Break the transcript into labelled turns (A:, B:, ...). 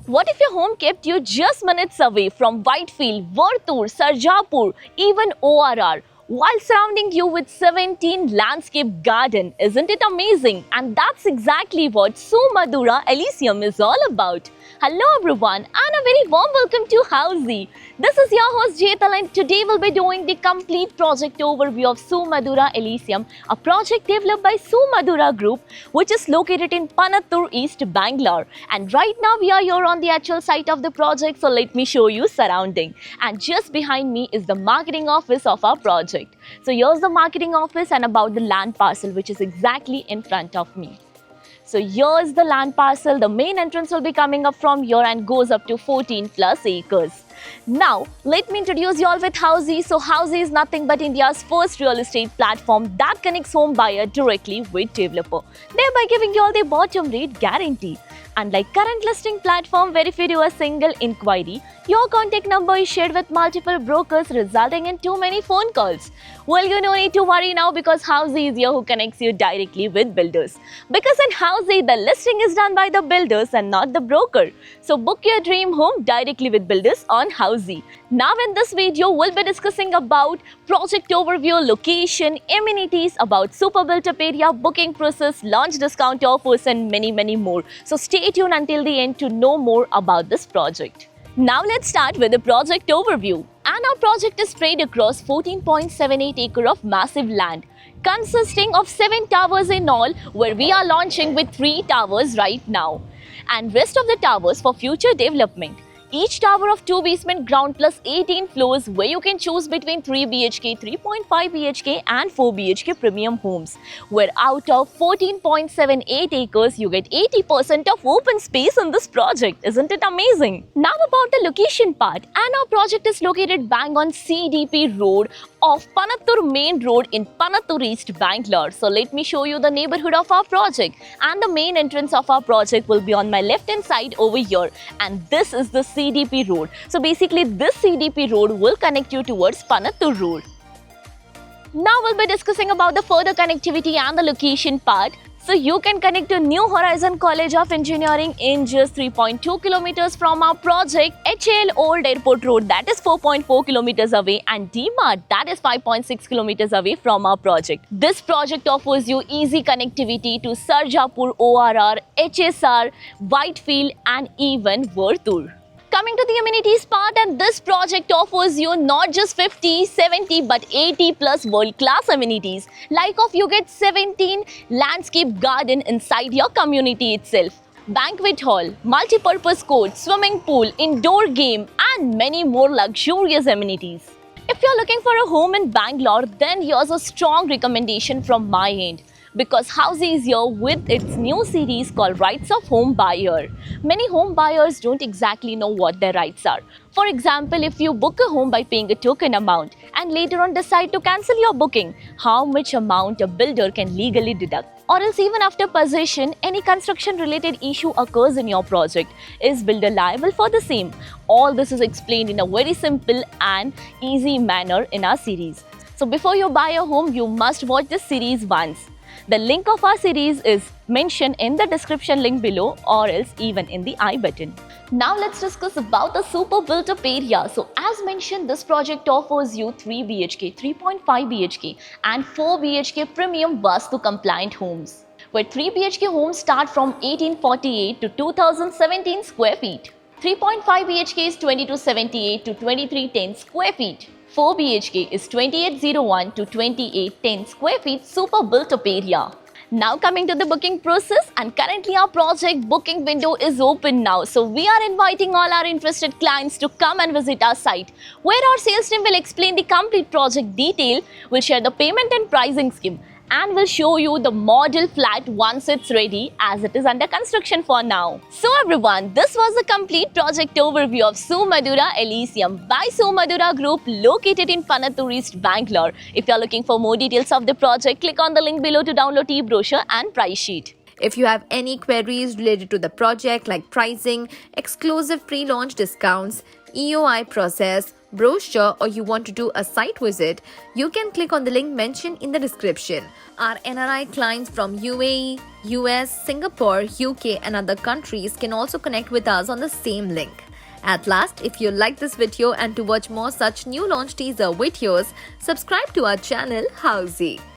A: What if your home kept you just minutes away from Whitefield, Vartur, Sarjapur, even ORR, while surrounding you with 17 landscape garden? Isn't it amazing? And that's exactly what Sumadura Elysium is all about. Hello everyone and a very warm welcome to Housey. This is your host Jetal and today we'll be doing the complete project overview of Sumadura Elysium, a project developed by Sumadura Group which is located in Panattur, East Bangalore. And right now we are here on the actual site of the project, so let me show you surrounding. And just behind me is the marketing office of our project. So here's the marketing office and about the land parcel which is exactly in front of me. So here's the land parcel. The main entrance will be coming up from here and goes up to 14 plus acres. Now, let me introduce you all with Housey. So Housey is nothing but India's first real estate platform that connects home buyer directly with developer, thereby giving you all the bottom rate guarantee. Unlike current listing platform where if you do a single inquiry, your contact number is shared with multiple brokers resulting in too many phone calls. Well, you don't need to worry now because Housey is here who connects you directly with builders. Because in Housey, the listing is done by the builders and not the broker. So book your dream home directly with builders on Housey. Now in this video, we'll be discussing about project overview, location, amenities, about super built-up area, booking process, launch discount offers and many more. So stay tuned until the end to know more about this project. Now let's start with the project overview. And our project is spread across 14.78 acre of massive land, consisting of 7 towers in all, where we are launching with 3 towers right now, and rest of the towers for future development. Each tower of 2 basement ground plus 18 floors where you can choose between 3 BHK, 3.5 BHK and 4 BHK premium homes, where out of 14.78 acres you get 80% of open space in this project. Isn't it amazing? Now about the location part, and our project is located bang on CDP road of Panattur main road in Panattur East Bangalore. So let me show you the neighborhood of our project, and the main entrance of our project will be on my left hand side over here, and this is the CDP road. So basically this CDP road will connect you towards Panattur road. Now we'll be discussing about the further connectivity and the location part. So you can connect to New Horizon College of Engineering in just 3.2 kilometers from our project, HAL Old Airport Road that is 4.4 kilometers away, and DMart that is 5.6 kilometers away from our project. This project offers you easy connectivity to Sarjapur, ORR, HSR, Whitefield and even Vartur. Coming to the amenities part, and this project offers you not just 50, 70 but 80 plus world-class amenities. Like of you get 17 landscape garden inside your community itself, banquet hall, multi-purpose court, swimming pool, indoor game and many more luxurious amenities. If you're looking for a home in Bangalore, then here's a strong recommendation from my end, because Housey is here with its new series called Rights of Home Buyer. Many home buyers don't exactly know what their rights are. For example, if you book a home by paying a token amount and later on decide to cancel your booking, how much amount a builder can legally deduct? Or else even after possession, any construction related issue occurs in your project, is builder liable for the same? All this is explained in a very simple and easy manner in our series. So before you buy a home, you must watch this series once. The link of our series is mentioned in the description link below or else even in the I button. Now let's discuss about the super built up area. So as mentioned, this project offers you 3 BHK, 3.5 BHK and 4 BHK premium Vastu compliant homes, where 3 BHK homes start from 1848 to 2017 square feet. 3.5 BHK is 2278 to 2310 square feet. 4 BHK is 2801 to 2810 square feet super built up area. Now coming to the booking process, and currently our project booking window is open now. So we are inviting all our interested clients to come and visit our site, where our sales team will explain the complete project detail, will share the payment and pricing scheme, and will show you the model flat once it's ready, as it is under construction for now. So everyone, this was the complete project overview of Sumadura Elysium by Sumadura Group located in Panattur East, Bangalore. If you are looking for more details of the project, click on the link below to download e-brochure and price sheet.
B: If you have any queries related to the project like pricing, exclusive pre-launch discounts, EOI process, brochure, or you want to do a site visit, you can click on the link mentioned in the description. Our NRI clients from UAE, US, Singapore, UK, and other countries can also connect with us on the same link. At last, if you like this video and to watch more such new launch teaser videos, subscribe to our channel Housey.